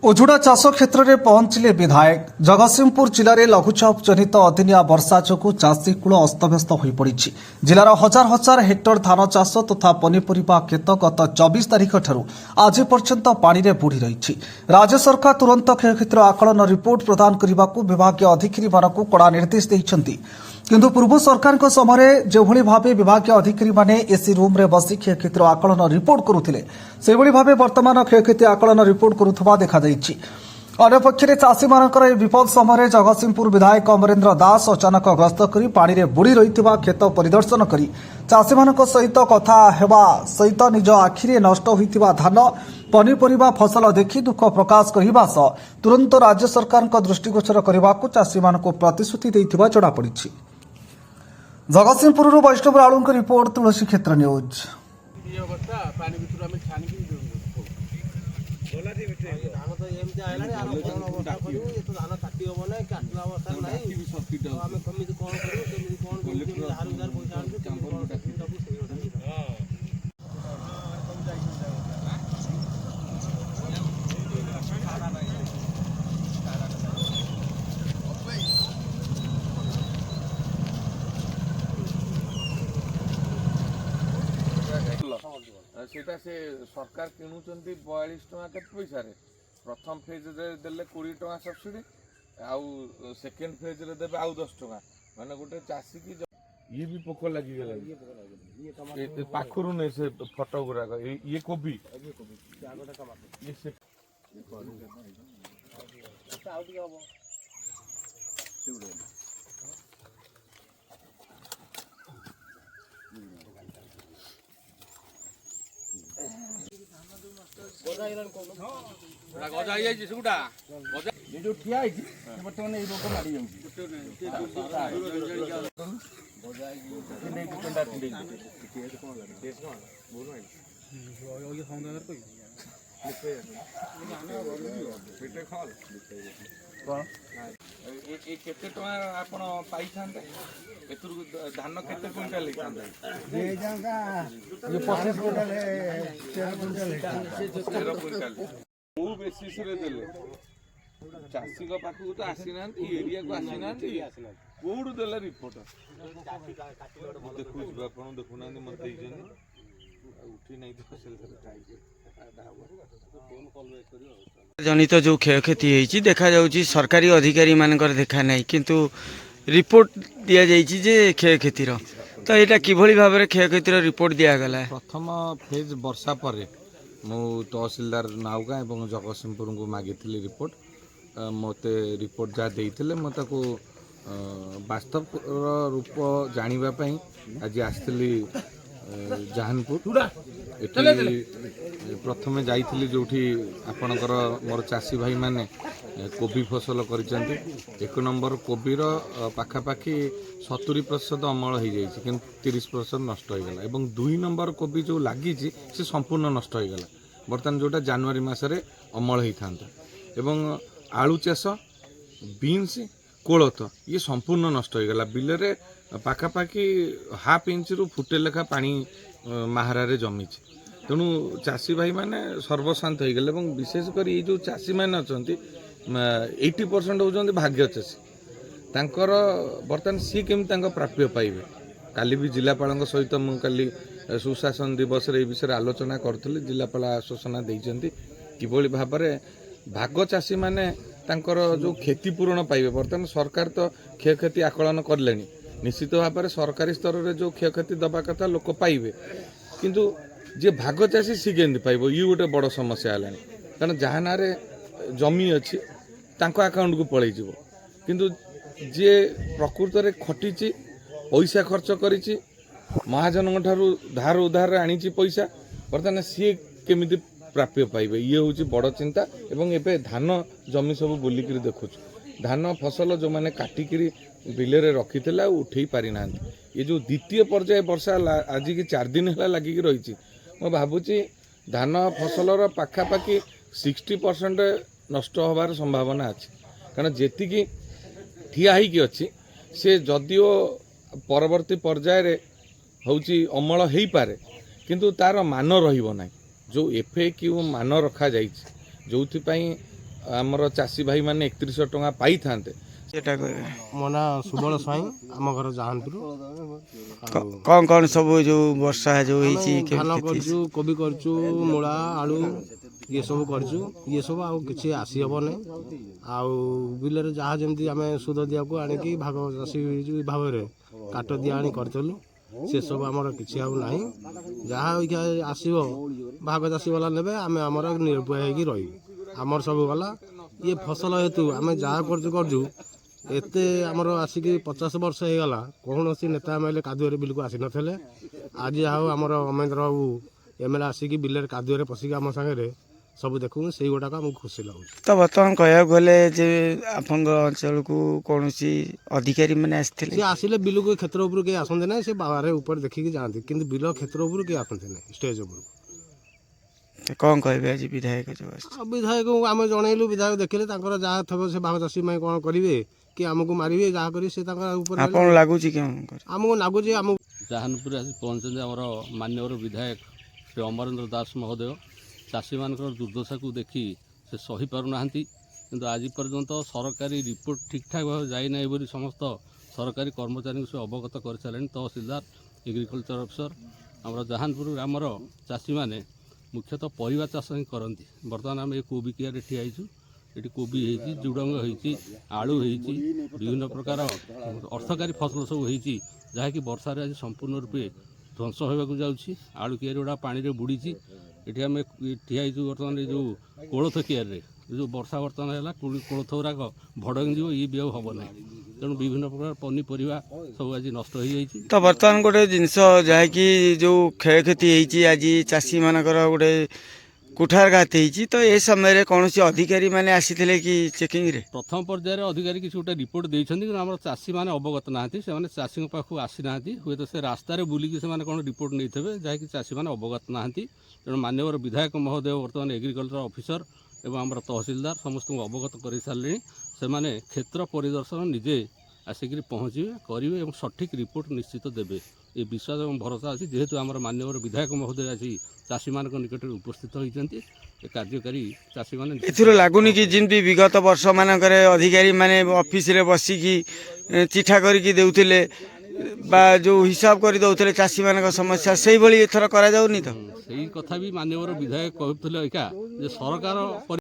उजुड़ा चाष क्षेत्र में पहुंचले विधायक जगतसिंहपुर जिले में लघुचाप जनित अदिनिया वर्षा जो चाषी कूल अस्तव्यस्त हो पड़ी। जिलार हजार हजार हेक्टर धान चाष तथा पनीपरिया खेत गत 24 तारिख ठारू आज पर्यंत पानी में बुड़ी रही। राज्य सरकार तुरंत क्षयक्षतिर आकलन रिपोर्ट प्रदान करने को विभाग अधिकारी मानक कड़ा निर्देश देते किंतु पूर्व सरकार समय जो भाव विभाग अधिकारी माने एसी रूम रे बसी क्षयक्षतिर आकलन रिपोर्ट करुले से भाव वर्तमान क्षयक्षति आकलन रिपोर्ट करुवा देखा अन्यपक्षे चाषी मानकर विपद समय जगतसिंहपुर विधायक अमरेन्द्र दास अचानक गस्त कर पानी में बुड़ी रही खेत परिदर्शन कर चाषी मान सहित कथा हेबा सहित निज आखिरे नष्ट होइतिबा धान पनीपरिया फसल देखि दुख प्रकाश करने सह तुरंत राज्य सरकार दृष्टिगोचर करने को चाषी मान प्रतिश्रुति देइतिबा जଣାपड़ी। जगतसिंहपुर वैष्णव राणु की रिपोर्ट तुलसी क्षेत्र न्यूज। सेटा से सरकार किणुचंती 42 टका केत पैसा रे प्रथम फेज रे देले 20 टका सब्सिडी आउ सेकंड फेज रे देबे आउ 10 टका माने गोटे चासी की ये भी पोको लागि गेला ये पाखरु नै से फोटो गुरा ये कोबी आगोटा टमाटर ये से आउ दियो अब गजा आई जाई सुडा गजा ये जो ठिया आई छी बर्तमान ए रोग मारी जाउची गजा आई नै कंडा तिंडे केस कोन लागे केस कोन बोलो आई ये फाउंड अगर कोई पेटे खाल कोन ए केते टका आपण पाई थांते एतुर धान केते क्विंटल लेखांते ये जांगा ये 25 क्विंटल 13 क्विंटल मु बेसिस रे देले चासी को पाखु तो आसी ना एरिया को आसी ना कोड देले रिपोर्ट देखु आपण देखु ना मत देई जनी उठी नहीं तो सेल जनित जो क्षयक्षति होती देखा जाउची सरकारी अधिकारी मानकर देखा नहीं किंतु रिपोर्ट दिया जाइए जे क्षयक्षतिर तो यहाँ किभली भाव में क्षयक्षतिर रिपोर्ट दिगला। प्रथम फेज वर्षा पर मु तहसीलदार नाउगा और जगतसिंहपुर को मागी रिपोर्ट मते रिपोर्ट जहाँ देते मैं वास्तव रूप जानापी आज आसली जहानपुर प्रथम जाइली जो आपणकर मोर चाषी भाई माने कोबी फसल करिसेंती एक नंबर कोबीर पाखापाखि 70% अमल हो जाए कि 30% नष्ट हो गला एवं 2 नंबर कोबी जो लगी से संपूर्ण नष्ट हो गला बर्तमान जोटा जनवरी मासरे अमल होता एवं आलू चाष बीन्स कोलथ ये संपूर्ण नष्ट हो गला बिलरे पाखापाखि हाफ इंच रु फुटे लेखा पानी महारारे जमी तेणु चाषी भाई माने सर्वशांत हो गले विशेषकर ये जो चाषी मैंने अच्छा 80% होती भाग्य चाषी तांकर बर्तमान सी केमी प्राप्य पाइबे काली भी जिलापाल सहित मु काली सुशासन दिवस रे विषय आलोचना करूँ जिलापाल आश्वासना देइचंती किभली भाव में भाग चाषी माने तांकर जो क्षतिपूरण पाइबे बर्तमान सरकार तो क्षयक्षति आकलन करले निश्चित भाव में सरकारी स्तर में जो क्षयक्षति दबा कथा लोक पाइबे किंतु जे भाग चाषी सी केमती पाइब ये गोटे बड़ समस्या है कारण जहाँ ना जमी अच्छी तांको अकाउंट को पलि जीव किंतु जे प्रकृत में खटी पैसा खर्च करी महाजन धार उधार आनी पैसा बर्तमान सी केमी प्राप्य पाइबे ये हूँ बड़ चिंता एवं एबे धान जमी सब बुलिक देखु धान फसल जो मैंने काटिक बिले रखी उठे पारि ना ये जो द्वितीय पर्याय वर्षा आज की 4 दिन है लगिक रही मैं भावुची धान फसलर पाखापाखि 60% नष्ट होबार संभावना अच्छी कारण जेतिकी ठिया ही अच्छी से जदिओ परवर्ती पर्याय होची अमल हो पारे किंतु तार मान रहिबो नाही जो एफएक्यू मान रखा जाइछि जोथि पई ଆମର ଚାଷୀ ଭାଇମାନେ 3100 ଟଙ୍କା ପାଇଥାନ୍ତେ। ସେଟା କହିବେ ମୋ ନାଁ ସୁବଳ ସ୍ୱାଇଁ, ଆମ ଘର ଜାହାନପୁର। କ'ଣ ସବୁ ଯୋଉ ବର୍ଷା ଯୋଉ ହେଇଛି ଆମେ ଧାନ କ୍ଷତି କରିଛୁ, କୋବି କରିଛୁ, ମୂଳା, ଆଳୁ ଇଏ ସବୁ କରିଛୁ। ଇଏ ସବୁ ଆଉ କିଛି ଆସିହେବନି। ଆଉ ବିଲରେ ଯାହା ଯେମିତି ଆମେ ସୁଧ ଦିଆକୁ ଆଣିକି ଭାଗ ଚାଷୀ ଭାବରେ କାଟ ଦିଆ ଆଣି କରିଥିଲୁ, ସେସବୁ ଆମର କିଛି ଆଉ ନାହିଁ। ଯାହା ଅଇଖା ଆସିବ ଭାଗ ଚାଷୀ ବାଲା ନେବେ, ଆମେ ଆମର ନିରୁପାୟ ହେଇକି ରହିବୁ। ଆମର ସବୁ ଗଲା। ଇଏ ଫସଲ ହେତୁ ଆମେ ଯାହା କରୁଛୁ ଏତେ ଆମର ଆସିକି 50 ବର୍ଷ ହେଇଗଲା, କୌଣସି ନେତା ଏମ୍ଏଲ୍ଏ କାଦୁଅରେ ବିଲକୁ ଆସିନଥିଲେ। ଆଜି ଯାହା ହଉ ଆମର ଅମେନ୍ଦ୍ର ବାବୁ ଏମ୍ଏଲ୍ଏ ଆସିକି ବିଲରେ କାଦୁଅରେ ପଶିକି ଆମ ସାଙ୍ଗରେ ସବୁ ଦେଖୁଛୁ, ସେଇଗୁଡ଼ାକ ଆମକୁ ଖୁସି ଲାଗୁଛି। ତ ବର୍ତ୍ତମାନ କହିବାକୁ ଗଲେ ଯେ ଆପଣଙ୍କ ଅଞ୍ଚଳକୁ କୌଣସି ଅଧିକାରୀ ମାନେ ଆସିଥିଲେ? ସିଏ ଆସିଲେ ବିଲକୁ କ୍ଷେତ୍ର ଉପରୁ କେହି ଆସନ୍ତି ନାହିଁ, ସେ ବାହାରେ ଉପରେ ଦେଖିକି ଯାଆନ୍ତି, କିନ୍ତୁ ବିଲ କ୍ଷେତ୍ର ଉପରୁ କେହି ଆସନ୍ତି ନାହିଁ, ଷ୍ଟେଜ ଉପରକୁ। ତ କ'ଣ କହିବେ ଆଜି ବିଧାୟକ ଯୋଉ ଆସିଛି? ଆଉ ବିଧାୟକଙ୍କୁ ଆମେ ଜଣେଇଲୁ, ବିଧାୟକ ଦେଖିଲେ ତାଙ୍କର ଯାହା ଥିବ ସେ ଭାଗ ଚାଷୀ ପାଇଁ କ'ଣ କରିବେ କି ଆମକୁ ମାରିବେ, ଯାହା କରିବେ ସେ ତାଙ୍କ ଉପରେ ଆପଣ ଲାଗୁଛି କେଉଁ ଆମକୁ ଲାଗୁଛି। ଆମକୁ ଜାହାନପୁରରେ ଆସି ପହଞ୍ଚିଛନ୍ତି ଆମର ମାନ୍ୟବର ବିଧାୟକ ଶ୍ରୀ ଅମରେନ୍ଦ୍ର ଦାସ ମହୋଦୟ। ଚାଷୀମାନଙ୍କର ଦୁର୍ଦ୍ଦଶାକୁ ଦେଖି ସେ ସହିପାରୁନାହାନ୍ତି, କିନ୍ତୁ ଆଜି ପର୍ଯ୍ୟନ୍ତ ସରକାରୀ ରିପୋର୍ଟ ଠିକ୍ଠାକ୍ ଭାବେ ଯାଇନାହିଁ ବୋଲି ସମସ୍ତ ସରକାରୀ କର୍ମଚାରୀଙ୍କୁ ସେ ଅବଗତ କରିସାରିଲେଣି। ତହସିଲଦାର, ଏଗ୍ରିକଲଚର ଅଫିସର। ଆମର ଜାହାନପୁର ଗ୍ରାମର ଚାଷୀମାନେ ମୁଖ୍ୟତଃ ପରିବା ଚାଷ ହିଁ କରନ୍ତି। ବର୍ତ୍ତମାନ ଆମେ ଏ କୋବି କିଆରେ ଠିଆ ହେଇଛୁ। ଏଠି କୋବି ହେଇଛି, ଝୁଡ଼ଙ୍ଗ ହେଇଛି, ଆଳୁ ହେଇଛି, ବିଭିନ୍ନ ପ୍ରକାର ଅର୍ଥକାରୀ ଫସଲ ସବୁ ହେଇଛି, ଯାହାକି ବର୍ଷାରେ ଆଜି ସମ୍ପୂର୍ଣ୍ଣ ରୂପେ ଧ୍ୱଂସ ହେବାକୁ ଯାଉଛି। ଆଳୁ କିଆରି ଗୁଡ଼ା ପାଣିରେ ବୁଡ଼ିଛି। ଏଠି ଆମେ ଠିଆ ହେଇଛୁ ବର୍ତ୍ତମାନ ଏ ଯେଉଁ କୋଳଥ କିଆରିରେ। ଯେଉଁ ବର୍ଷା ବର୍ତ୍ତମାନ ହେଲା, କୋଳଥ ଗୁଡ଼ାକ ଭଡ଼ଙ୍ଗି ଯିବ, ଇଏ ବି ଆଉ ହେବ ନାହିଁ। ତେଣୁ ବିଭିନ୍ନ ପ୍ରକାର ପନିପରିବା ସବୁ ଆଜି ନଷ୍ଟ ହୋଇଯାଇଛି। ତ ବର୍ତ୍ତମାନ ଗୋଟେ ଜିନିଷ ଯାହାକି ଯୋଉ କ୍ଷୟକ୍ଷତି ହେଇଛି, ଆଜି ଚାଷୀମାନଙ୍କର ଗୋଟେ କୁଠାରଘାତ ହେଇଛି, ତ ଏ ସମୟରେ କୌଣସି ଅଧିକାରୀ ମାନେ ଆସିଥିଲେ କି ଚେକିଂରେ? ପ୍ରଥମ ପର୍ଯ୍ୟାୟରେ ଅଧିକାରୀ କିଛି ଗୋଟେ ରିପୋର୍ଟ ଦେଇଛନ୍ତି, କିନ୍ତୁ ଆମର ଚାଷୀମାନେ ଅବଗତ ନାହାନ୍ତି। ସେମାନେ ଚାଷୀଙ୍କ ପାଖକୁ ଆସିନାହାନ୍ତି। ହୁଏତ ସେ ରାସ୍ତାରେ ବୁଲିକି ସେମାନେ କ'ଣ ରିପୋର୍ଟ ନେଇଥିବେ, ଯାହାକି ଚାଷୀମାନେ ଅବଗତ ନାହାନ୍ତି। ତେଣୁ ମାନ୍ୟବର ବିଧାୟକ ମହୋଦୟ ବର୍ତ୍ତମାନ ଏଗ୍ରିକଲଚର ଅଫିସର ଏବଂ ଆମର ତହସିଲଦାର ସମସ୍ତଙ୍କୁ ଅବଗତ କରିସାରିଲେଣି। ସେମାନେ କ୍ଷେତ୍ର ପରିଦର୍ଶନ ନିଜେ ଆସିକରି ପହଞ୍ଚିବେ, କରିବେ ଏବଂ ସଠିକ୍ ରିପୋର୍ଟ ନିଶ୍ଚିତ ଦେବେ। ଏ ବିଶ୍ୱାସ ଏବଂ ଭରସା ଅଛି। ଯେହେତୁ ଆମର ମାନ୍ୟବର ବିଧାୟକ ମହୋଦୟ ଆସି ଚାଷୀମାନଙ୍କ ନିକଟରେ ଉପସ୍ଥିତ ହୋଇଛନ୍ତି, ଏ କାର୍ଯ୍ୟକାରୀ ଚାଷୀମାନେ ଏଥିରୁ ଲାଗୁନି କି ଯେମିତି ବିଗତ ବର୍ଷ ମାନଙ୍କରେ ଅଧିକାରୀ ମାନେ ଅଫିସରେ ବସିକି ଚିଠା କରିକି ଦେଉଥିଲେ ବା ଯୋଉ ହିସାବ କରି ଦେଉଥିଲେ ଚାଷୀମାନଙ୍କ ସମସ୍ୟା, ସେଇଭଳି ଏଥର କରାଯାଉନି ତ? ସେଇ କଥା ବି ମାନ୍ୟବର ବିଧାୟକ କହୁଥିଲେ ଏକା ଯେ ସରକାର